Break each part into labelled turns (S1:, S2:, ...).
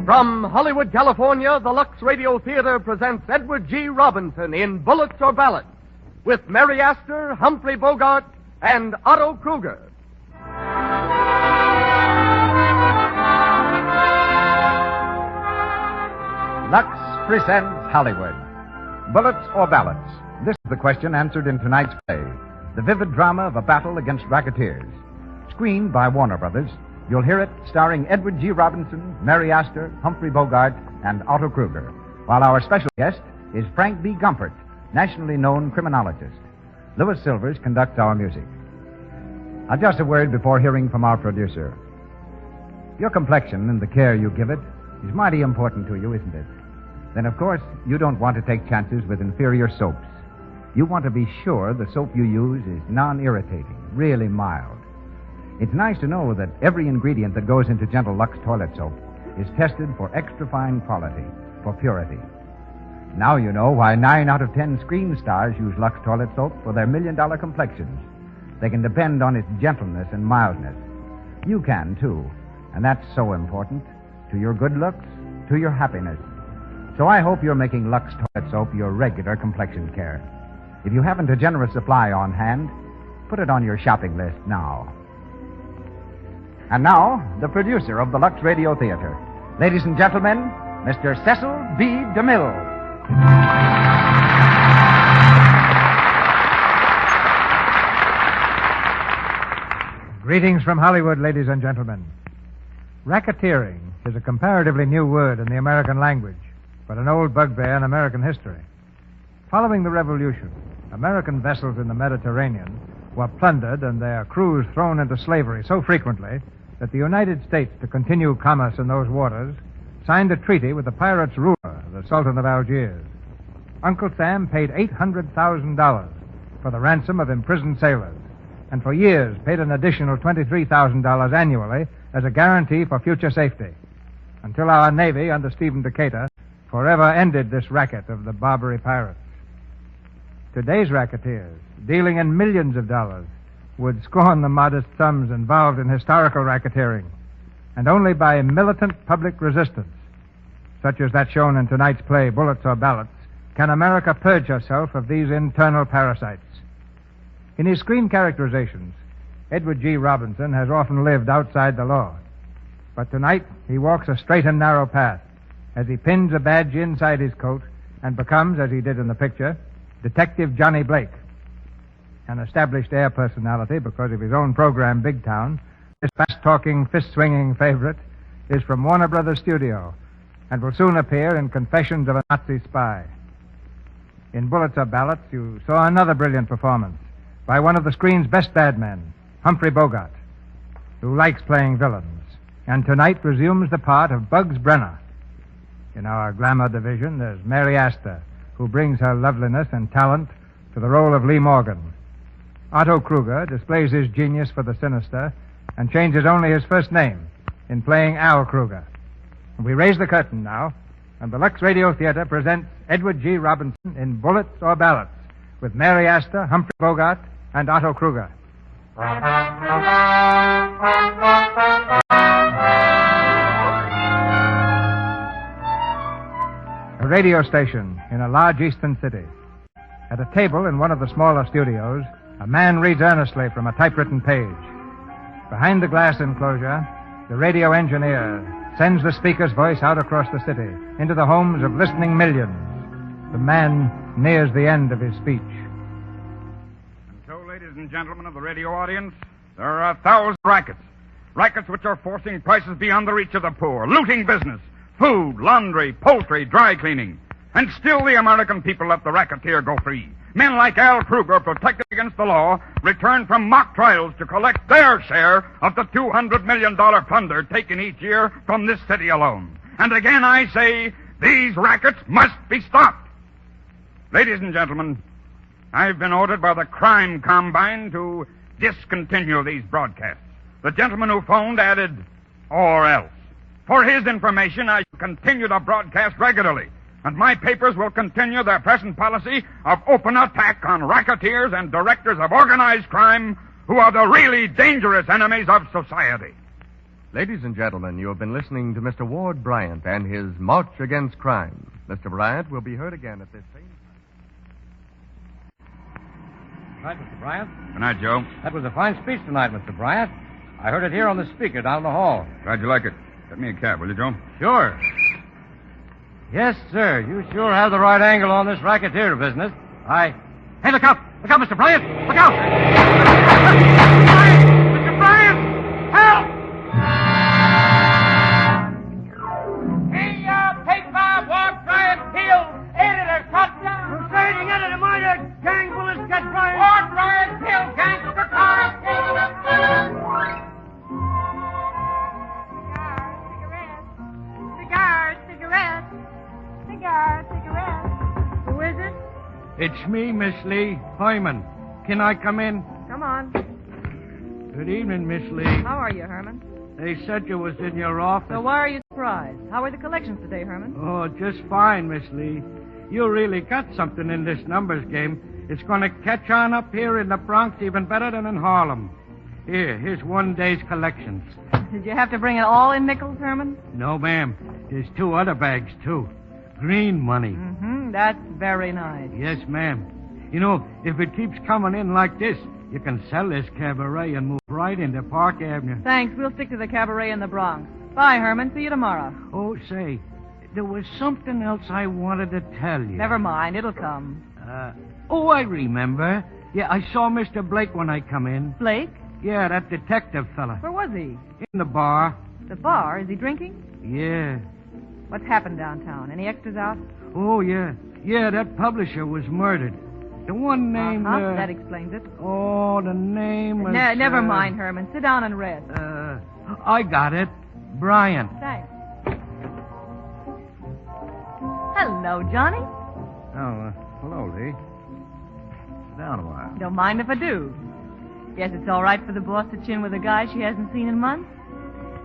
S1: From Hollywood, California, the Lux Radio Theater presents Edward G. Robinson in Bullets or Ballots with Mary Astor, Humphrey Bogart, and Otto Kruger.
S2: Lux presents Hollywood. Bullets or Ballots? This is the question answered in tonight's play. The vivid drama of a battle against racketeers. Screened by Warner Brothers, you'll hear it starring Edward G. Robinson, Mary Astor, Humphrey Bogart, and Otto Kruger, while our special guest is Frank B. Gumpert, nationally known criminologist. Louis Silvers conducts our music. Now, just a word before hearing from our producer. Your complexion and the care you give it is mighty important to you, isn't it? Then, of course, you don't want to take chances with inferior soaps. You want to be sure the soap you use is non-irritating, really mild. It's nice to know that every ingredient that goes into Gentle Lux toilet soap is tested for extra fine quality, for purity. Now you know why 9 out of 10 screen stars use Lux toilet soap for their $1 million complexions. They can depend on its gentleness and mildness. You can, too. And that's so important to your good looks, to your happiness. So I hope you're making Lux toilet soap your regular complexion care. If you haven't a generous supply on hand, put it on your shopping list now. And now, the producer of the Lux Radio Theater. Ladies and gentlemen, Mr. Cecil B. DeMille.
S3: Greetings from Hollywood, ladies and gentlemen. Racketeering is a comparatively new word in the American language, but an old bugbear in American history. Following the Revolution, American vessels in the Mediterranean were plundered and their crews thrown into slavery so frequently that the United States, to continue commerce in those waters, signed a treaty with the pirates' ruler, the Sultan of Algiers. Uncle Sam paid $800,000 for the ransom of imprisoned sailors, and for years paid an additional $23,000 annually as a guarantee for future safety, until our Navy, under Stephen Decatur, forever ended this racket of the Barbary pirates. Today's racketeers, dealing in millions of dollars, would scorn the modest sums involved in historical racketeering, and only by militant public resistance, such as that shown in tonight's play, Bullets or Ballots, can America purge herself of these internal parasites. In his screen characterizations, Edward G. Robinson has often lived outside the law, but tonight he walks a straight and narrow path as he pins a badge inside his coat and becomes, as he did in the picture, Detective Johnny Blake. An established air personality because of his own program, Big Town, this fast-talking, fist-swinging favorite is from Warner Brothers Studio and will soon appear in Confessions of a Nazi Spy. In Bullets or Ballots, you saw another brilliant performance by one of the screen's best bad men, Humphrey Bogart, who likes playing villains, and tonight resumes the part of Bugs Brenner. In our glamour division, there's Mary Astor, who brings her loveliness and talent to the role of Lee Morgan. Otto Kruger displays his genius for the sinister and changes only his first name in playing Al Kruger. We raise the curtain now, and the Lux Radio Theater presents Edward G. Robinson in Bullets or Ballots with Mary Astor, Humphrey Bogart, and Otto Kruger. A radio station in a large eastern city. At a table in one of the smaller studios, a man reads earnestly from a typewritten page. Behind the glass enclosure, the radio engineer sends the speaker's voice out across the city, into the homes of listening millions. The man nears the end of his speech.
S4: And so, ladies and gentlemen of the radio audience, there are 1,000 rackets. Rackets which are forcing prices beyond the reach of the poor, looting business, food, laundry, poultry, dry cleaning. And still the American people let the racketeer go free. Men like Al Kruger, protected against the law, return from mock trials to collect their share of the $200 million plunder taken each year from this city alone. And again I say, these rackets must be stopped. Ladies and gentlemen, I've been ordered by the Crime Combine to discontinue these broadcasts. The gentleman who phoned added, or else. For his information, I continue to broadcast regularly. And my papers will continue their present policy of open attack on racketeers and directors of organized crime who are the really dangerous enemies of society.
S1: Ladies and gentlemen, you have been listening to Mr. Ward Bryant and his March Against Crime. Mr. Bryant will be heard again at this same time.
S5: Right, Mr. Bryant.
S4: Good night, Joe.
S5: That was a fine speech tonight, Mr. Bryant. I heard it here on the speaker down the hall.
S4: Glad you like it. Get me a cab, will you, Joe?
S5: Sure. Yes, sir. You sure have the right angle on this racketeer business. Hey, look out! Look out, Mr. Bryant! Look out! Mr. Bryant! Help!
S6: Take 5, Ward Bryant killed. Editor, cut down. Proceeding editor, minor. Gang bullets get Bryant. Ward Bryant killed. Gangster car. Cigarette. Who is it?
S7: It's me, Miss Lee. Hyman. Can I come in?
S8: Come on.
S7: Good evening, Miss Lee.
S8: How are you, Herman?
S7: They said you was in your office.
S8: So why are you surprised? How are the collections today, Herman?
S7: Oh, just fine, Miss Lee. You really got something in this numbers game. It's going to catch on up here in the Bronx even better than in Harlem. Here's one day's collections.
S8: Did you have to bring it all in nickels, Herman?
S7: No, ma'am. There's 2 other bags, too. Green money.
S8: Mm-hmm. That's very nice.
S7: Yes, ma'am. You know, if it keeps coming in like this, you can sell this cabaret and move right into Park Avenue.
S8: Thanks. We'll stick to the cabaret in the Bronx. Bye, Herman. See you tomorrow.
S7: Oh, say, there was something else I wanted to tell you.
S8: Never mind. It'll come.
S7: I remember. Yeah, I saw Mr. Blake when I come in.
S8: Blake?
S7: Yeah, that detective fella.
S8: Where was he?
S7: In the bar.
S8: The bar? Is he drinking?
S7: Yeah.
S8: What's happened downtown? Any extras out?
S7: Oh, yeah. Yeah, that publisher was murdered. The one named...
S8: That explains it.
S7: Oh, the name was...
S8: Never mind, Herman. Sit down and rest.
S7: I got it. Bryant.
S8: Thanks. Hello, Johnny.
S2: Oh, hello, Lee. Sit down a while.
S8: Don't mind if I do. Guess it's all right for the boss to chin with a guy she hasn't seen in months.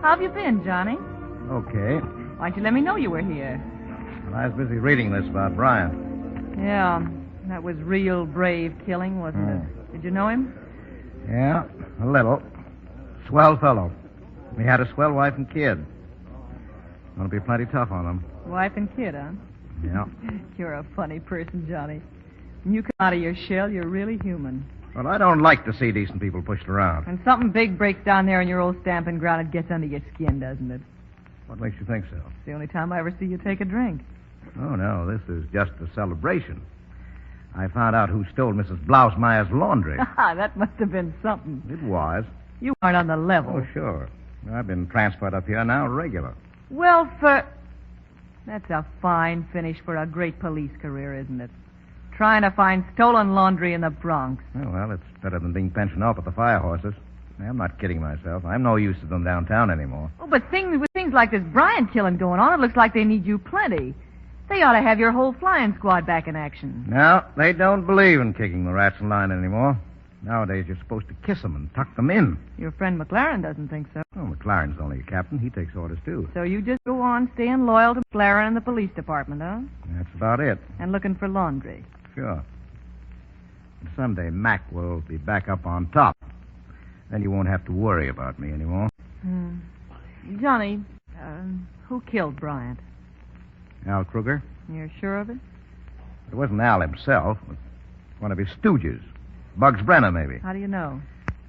S8: How have you been, Johnny?
S2: Okay.
S8: Why'd you let me know you were here?
S2: Well, I was busy reading this about Bryant.
S8: Yeah, that was real brave killing, wasn't it? Did you know him?
S2: Yeah, a little. Swell fellow. He had a swell wife and kid. Gonna be plenty tough on him.
S8: Wife and kid, huh?
S2: Yeah.
S8: You're a funny person, Johnny. When you come out of your shell, you're really human.
S2: Well, I don't like to see decent people pushed around.
S8: When something big breaks down there in your old stamping ground, it gets under your skin, doesn't it?
S2: What makes you think so?
S8: It's the only time I ever see you take a drink.
S2: Oh, no, this is just a celebration. I found out who stole Mrs. Blousemeyer's laundry.
S8: That must have been something.
S2: It was.
S8: You aren't on the level.
S2: Oh, sure. I've been transferred up here now, regular.
S8: Well, that's a fine finish for a great police career, isn't it? Trying to find stolen laundry in the Bronx.
S2: Oh, well, it's better than being pensioned off at the fire horses. I'm not kidding myself. I'm no use to them downtown anymore.
S8: Oh, but with things like this Bryant killing going on, it looks like they need you plenty. They ought to have your whole flying squad back in action.
S2: No, they don't believe in kicking the rats in line anymore. Nowadays, you're supposed to kiss them and tuck them in.
S8: Your friend McLaren doesn't think so.
S2: Oh, McLaren's only a captain. He takes orders, too.
S8: So you just go on staying loyal to McLaren and the police department, huh?
S2: That's about it.
S8: And looking for laundry.
S2: Sure. And someday Mac will be back up on top. Then you won't have to worry about me anymore.
S8: Johnny, who killed Bryant?
S2: Al Kruger?
S8: You're sure of it?
S2: It wasn't Al himself. It was one of his stooges. Bugs Brenner, maybe.
S8: How do you know?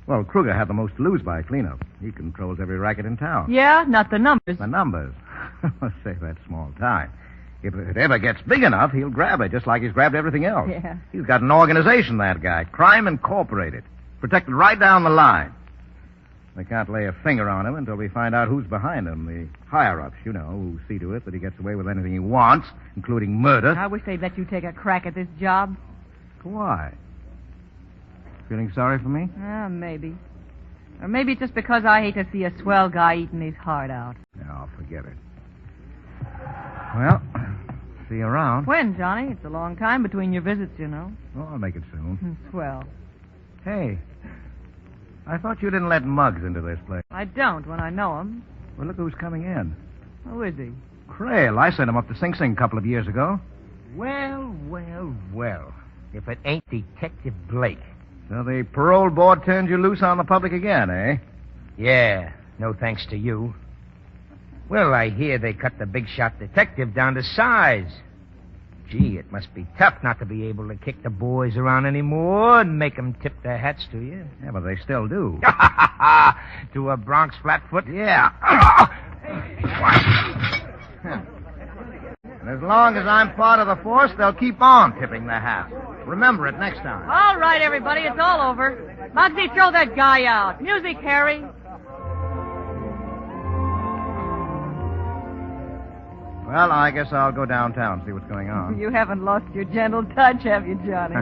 S2: Well, Kruger had the most to lose by cleanup. He controls every racket in town.
S8: Yeah, not the numbers.
S2: The numbers? Say, that's small time. If it ever gets big enough, he'll grab it, just like he's grabbed everything else.
S8: Yeah.
S2: He's got an organization, that guy. Crime Incorporated. Protected right down the line. We can't lay a finger on him until we find out who's behind him. The higher-ups, you know, who see to it that he gets away with anything he wants, including murder.
S8: I wish they'd let you take a crack at this job.
S2: Why? Feeling sorry for me?
S8: Maybe. Or maybe it's just because I hate to see a swell guy eating his heart out.
S2: No, forget it. Well, see you around.
S8: When, Johnny? It's a long time between your visits, you know.
S2: Oh, I'll make it soon.
S8: Swell.
S2: Hey, I thought you didn't let Muggs into this place.
S8: I don't when I know him.
S2: Well, look who's coming in.
S8: Who is he?
S2: Crail. I sent him up to Sing Sing a couple of years ago.
S9: Well. If it ain't Detective Blake.
S2: So the parole board turned you loose on the public again, eh?
S9: Yeah, no thanks to you. Well, I hear they cut the big shot detective down to size. Gee, it must be tough not to be able to kick the boys around anymore and make them tip their hats to you.
S2: Yeah, but they still do.
S9: To a Bronx flatfoot?
S2: Yeah. And as long as I'm part of the force, they'll keep on tipping their hats. Remember it next time.
S8: All right, everybody, it's all over. Muggsy, throw that guy out. Music, Harry.
S2: Well, I guess I'll go downtown, see what's going on.
S8: You haven't lost your gentle touch, have you, Johnny?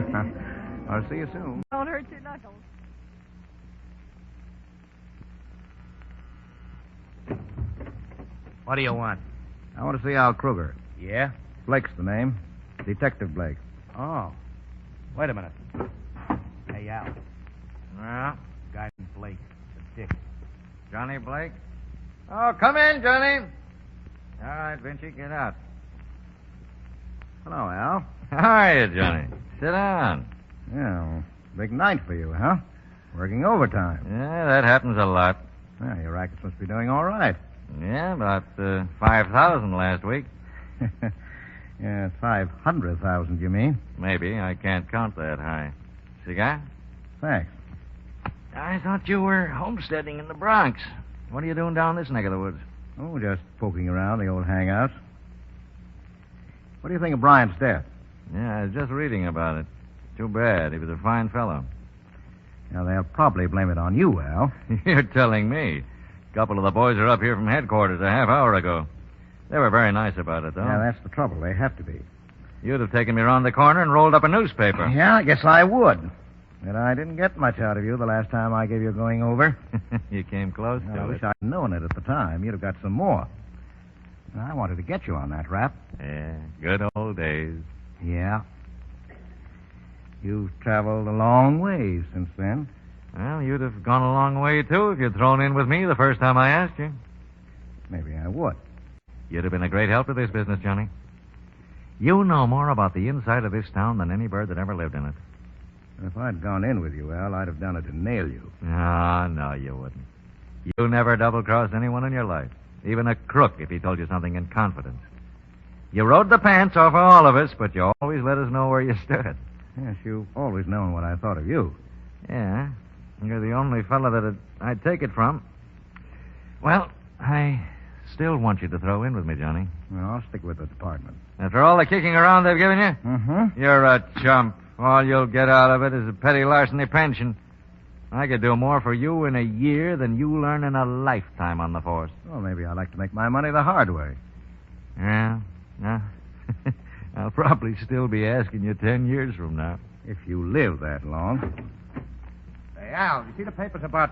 S2: I'll see you soon.
S8: Don't hurt your knuckles.
S9: What do you want?
S2: I want to see Al Kruger.
S9: Yeah?
S2: Blake's the name. Detective Blake.
S9: Oh. Wait a minute. Hey, Al.
S5: Well,
S9: Guy named Blake. The dick.
S5: Johnny Blake?
S2: Oh, come in, Johnny.
S5: All right, Vinci, get out.
S2: Hello, Al.
S5: How are you, Johnny? Sit down.
S2: Yeah, well, big night for you, huh? Working overtime.
S5: Yeah, that happens a lot.
S2: Well, your rackets must be doing all right.
S5: Yeah, about 5,000 last week.
S2: Yeah, 500,000, you mean?
S5: Maybe. I can't count that high. Cigar?
S2: Thanks.
S5: I thought you were homesteading in the Bronx. What are you doing down this neck of the woods?
S2: Oh, just poking around the old hangouts. What do you think of Bryant's death?
S5: Yeah, I was just reading about it. Too bad. He was a fine fellow.
S2: Now, they'll probably blame it on you, Al.
S5: You're telling me. A couple of the boys are up here from headquarters a half hour ago. They were very nice about it, though.
S2: Yeah, that's the trouble. They have to be.
S5: You'd have taken me around the corner and rolled up a newspaper.
S2: Yeah, I guess I would. But I didn't get much out of you the last time I gave you a going over.
S5: You came close
S2: I
S5: to
S2: wish
S5: it.
S2: I'd known it at the time. You'd have got some more. I wanted to get you on that rap.
S5: Yeah, good old days.
S2: Yeah. You've traveled a long ways since then.
S5: Well, you'd have gone a long way, too, if you'd thrown in with me the first time I asked you.
S2: Maybe I would.
S5: You'd have been a great help to this business, Johnny. You know more about the inside of this town than any bird that ever lived in it.
S2: If I'd gone in with you, Al, I'd have done it to nail you.
S5: No, you wouldn't. You never double-crossed anyone in your life. Even a crook if he told you something in confidence. You rode the pants off of all of us, but you always let us know where you stood.
S2: Yes, you've always known what I thought of you.
S5: Yeah, you're the only fellow that I'd take it from. Well, I still want you to throw in with me, Johnny.
S2: Well, I'll stick with the department.
S5: After all the kicking around they've given you?
S2: Mm-hmm.
S5: You're a chump. All you'll get out of it is a petty larceny pension. I could do more for you in a year than you learn in a lifetime on the force.
S2: Well, maybe I'd like to make my money the hard way.
S5: Yeah. I'll probably still be asking you 10 years from now.
S2: If you live that long.
S9: Hey, Al, you see the papers about...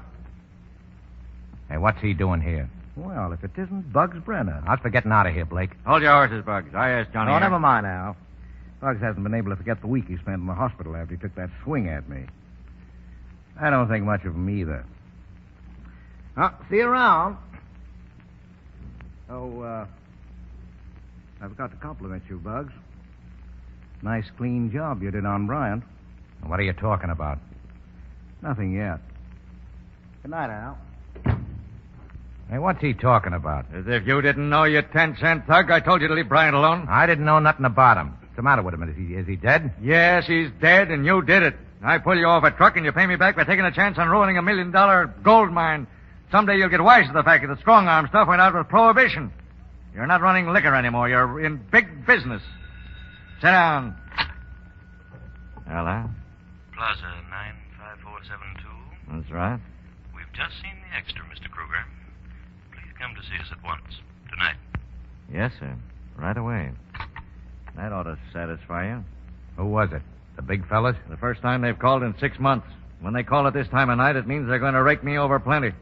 S9: Hey, what's he doing here?
S2: Well, if it isn't Bugs Brenner.
S9: How's for getting out of here, Blake?
S5: Hold your horses, Bugs. I asked Johnny.
S2: Oh, never mind, Al. Bugs hasn't been able to forget the week he spent in the hospital after he took that swing at me. I don't think much of him either. Well, see you around. Oh, I've got to compliment you, Bugs. Nice, clean job you did on Bryant.
S9: What are you talking about?
S2: Nothing yet. Good night, Al.
S9: Hey, what's he talking about?
S5: As if you didn't know, you 10-cent thug. I told you to leave Bryant alone.
S9: I didn't know nothing about him. What's the matter with him? Is he dead?
S5: Yes, he's dead, and you did it. I pull you off a truck, and you pay me back by taking a chance on ruining $1 million gold mine. Someday you'll get wise to the fact that the strong-arm stuff went out with Prohibition. You're not running liquor anymore. You're in big business. Sit down. Hello?
S10: Plaza 95472.
S5: That's right.
S10: We've just seen the extra, Mr. Kruger. Please come to see us at once. Tonight.
S5: Yes, sir. Right away. That ought to satisfy you.
S9: Who was it? The big fellas?
S5: The first time they've called in 6 months. When they call at this time of night, it means they're going to rake me over plenty.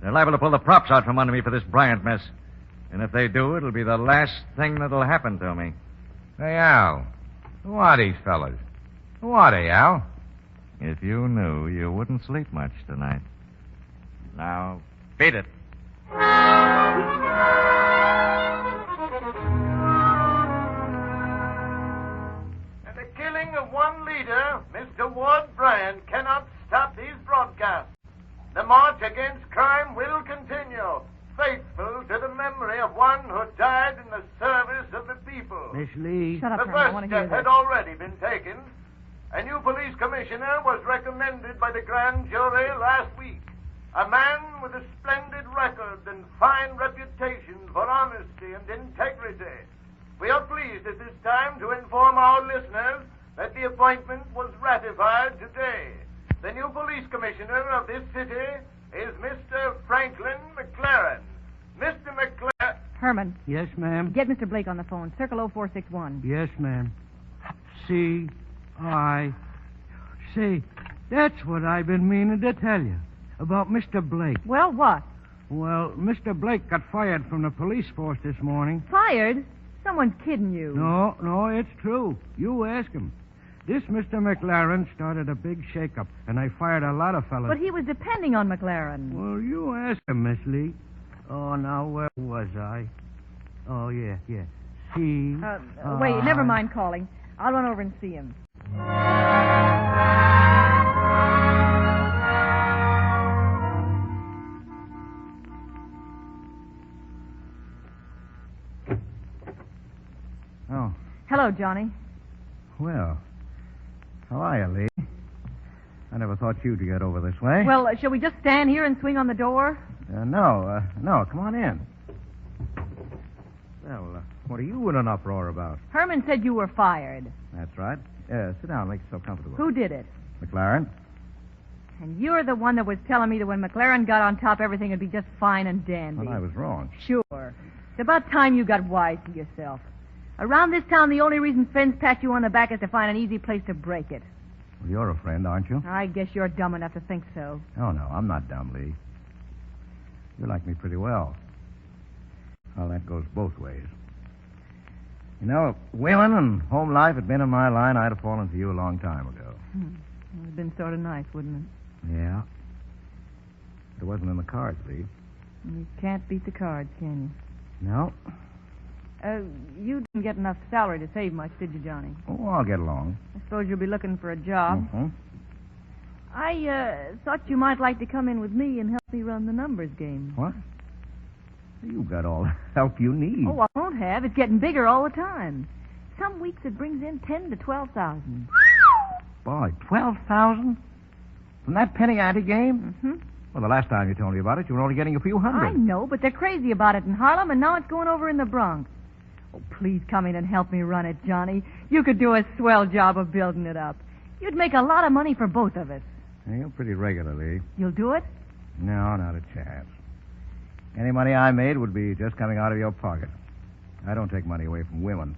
S5: They're liable to pull the props out from under me for this Bryant mess. And if they do, it'll be the last thing that'll happen to me.
S9: Hey, Al. Who are these fellas? Who are they, Al?
S5: If you knew, you wouldn't sleep much tonight. Now, beat it.
S11: And the killing of one leader, Mr. Ward Bryan cannot stop these broadcasts. The march against crime will continue, faithful to the memory of one who died in the service of the people.
S7: Miss Lee.
S8: Shut up,
S11: The
S8: Herman. I
S11: first
S8: want to hear
S11: step had
S8: this.
S11: already been taken. A new police commissioner was recommended by the grand jury last week. A man with a splendid record and fine reputation for honesty and integrity. We are pleased at this time to inform our listeners that the appointment was ratified today. The new police commissioner of this city is Mr. Franklin McLaren. Mr. McLaren...
S8: Herman,
S7: Yes, ma'am.
S8: get Mr. Blake on the phone. Circle 0461.
S7: Yes, ma'am. C.I. Say, that's what I've been meaning to tell you about Mr. Blake.
S8: Well, what?
S7: Well, Mr. Blake got fired from the police force this morning.
S8: Fired? Someone's kidding you.
S7: No, it's true. You ask him. This Mr. McLaren started a big shakeup, and I fired a lot of fellas.
S8: But he was depending on McLaren.
S7: Well, you ask him, Miss Lee. Oh, now, where was I? Oh, yeah. C.
S8: Wait, never mind calling. I'll run over and see him.
S2: Oh,
S8: Hello, Johnny.
S2: well. How are you, Lee? I never thought you'd get over this way.
S8: Well, shall we just stand here and swing on the door?
S2: No. Come on in. Well, what are you in an uproar about?
S8: Herman said you were fired.
S2: That's right. Sit down. Make yourself comfortable.
S8: Who did it?
S2: McLaren?
S8: And you're the one that was telling me that when McLaren got on top, everything would be just fine and dandy.
S2: Well, I was wrong.
S8: Sure. It's about time you got wise to yourself. Around this town, the only reason friends pat you on the back is to find an easy place to break it.
S2: Well, you're a friend, aren't you?
S8: I guess you're dumb enough to think so.
S2: Oh, no, I'm not dumb, Lee. You like me pretty well. Well, that goes both ways. You know, if women and home life had been in my line, I'd have fallen for you a long time ago.
S8: It would have been sort of nice, wouldn't it?
S2: Yeah. But it wasn't in the cards, Lee.
S8: You can't beat the cards, can
S2: No.
S8: you? You didn't get enough salary to save much, did you, Johnny?
S2: Oh, I'll get along.
S8: I suppose you'll be looking for a job.
S2: Mm-hmm.
S8: I thought you might like to come in with me and help me run the numbers game.
S2: What? You got all the help you need.
S8: Oh, I won't have. It's getting bigger all the time. Some weeks it brings in 10 to 12,000.
S2: Boy, 12,000? From that penny ante game?
S8: Mm-hmm.
S2: Well, the last time you told me about it, you were only getting a few hundred.
S8: I know, but they're crazy about it in Harlem, and now it's going over in the Bronx. Oh, please come in and help me run it, Johnny. You could do a swell job of building it up. You'd make a lot of money for both of us.
S2: Yeah, you're pretty regularly.
S8: You'll do it?
S2: No, not a chance. Any money I made would be just coming out of your pocket. I don't take money away from women.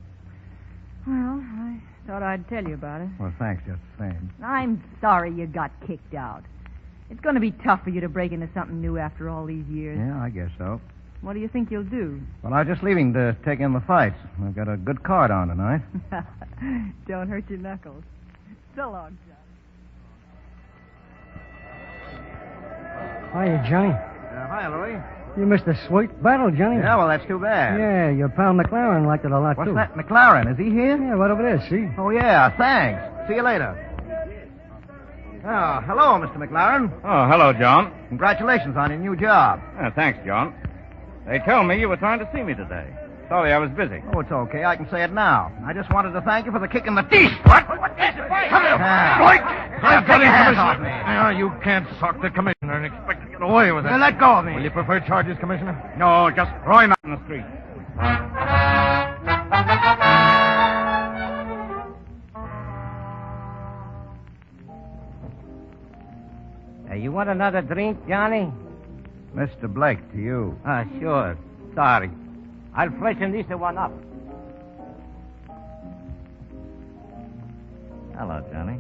S8: Well, I thought I'd tell you about it.
S2: Well, thanks just the same.
S8: I'm sorry you got kicked out. It's going to be tough for you to break into something new after all these years.
S2: Yeah, I guess so.
S8: What do you think you'll do?
S2: Well, I was just leaving to take in the fights. I've got a good card on tonight.
S8: Don't hurt your knuckles. So long, John.
S12: Hiya, Johnny.
S2: Hi, Louie.
S12: You missed a sweet battle, Johnny.
S2: Yeah, well, that's too bad.
S12: Yeah, your pal McLaren liked it a lot,
S2: What's
S12: too.
S2: that, McLaren? Is he here?
S12: Yeah, right over there, see?
S2: Oh, yeah, thanks. See you later. Oh, hello, Mr. McLaren.
S4: Oh, hello, John.
S2: Congratulations on your new job.
S4: Thanks, John. They told me you were trying to see me today. Sorry, I was busy.
S2: Oh, it's okay. I can say it now. I just wanted to thank you for the kick in the teeth. What? Come here.
S5: Blake!
S2: I've got your hands off me.
S5: You can't sock the commissioner and expect to get away with it.
S2: Now let go of me.
S5: Will you prefer charges, Commissioner?
S4: No, just throw him out in the street.
S9: You want another drink, Johnny?
S2: Mr. Blake, to you.
S9: Sure. Sorry. I'll freshen this one up.
S5: Hello, Johnny.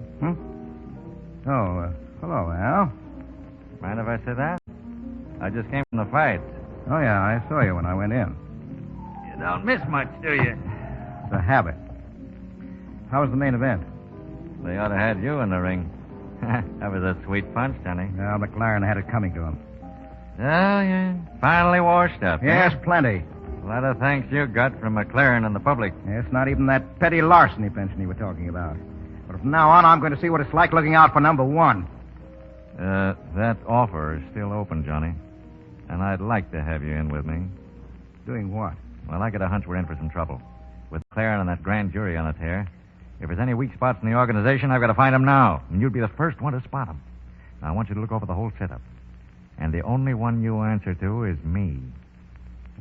S2: Oh, hello, Al.
S5: Mind if I sit down? I just came from the fight.
S2: Oh, yeah, I saw you when I went in.
S5: You don't miss much, do you?
S2: It's a habit. How was the main event?
S5: They ought to have had you in the ring. That was a sweet punch, Johnny.
S2: Well, McLaren had it coming to him.
S5: Oh, yeah. Finally washed up.
S2: Yes,
S5: huh?
S2: plenty.
S5: A lot of thanks you got from McLaren and the public.
S2: Yes, not even that petty larceny pension you were talking about. But From now on, I'm going to see what it's like looking out for number one.
S5: That offer is still open, Johnny. And I'd like to have you in with me.
S2: Doing what?
S5: Well, I get a hunch we're in for some trouble. With Claren and that grand jury on its hair. If there's any weak spots in the organization, I've got to find them now. And you'd be the first one to spot them. Now, I want you to look over the whole setup. And the only one you answer to is me.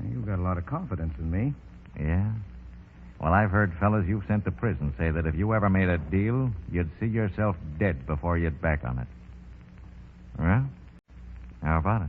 S2: You've got a lot of confidence in me.
S5: Yeah? Well, I've heard fellas you've sent to prison say that if you ever made a deal, you'd see yourself dead before you'd back on it. Well, how about it?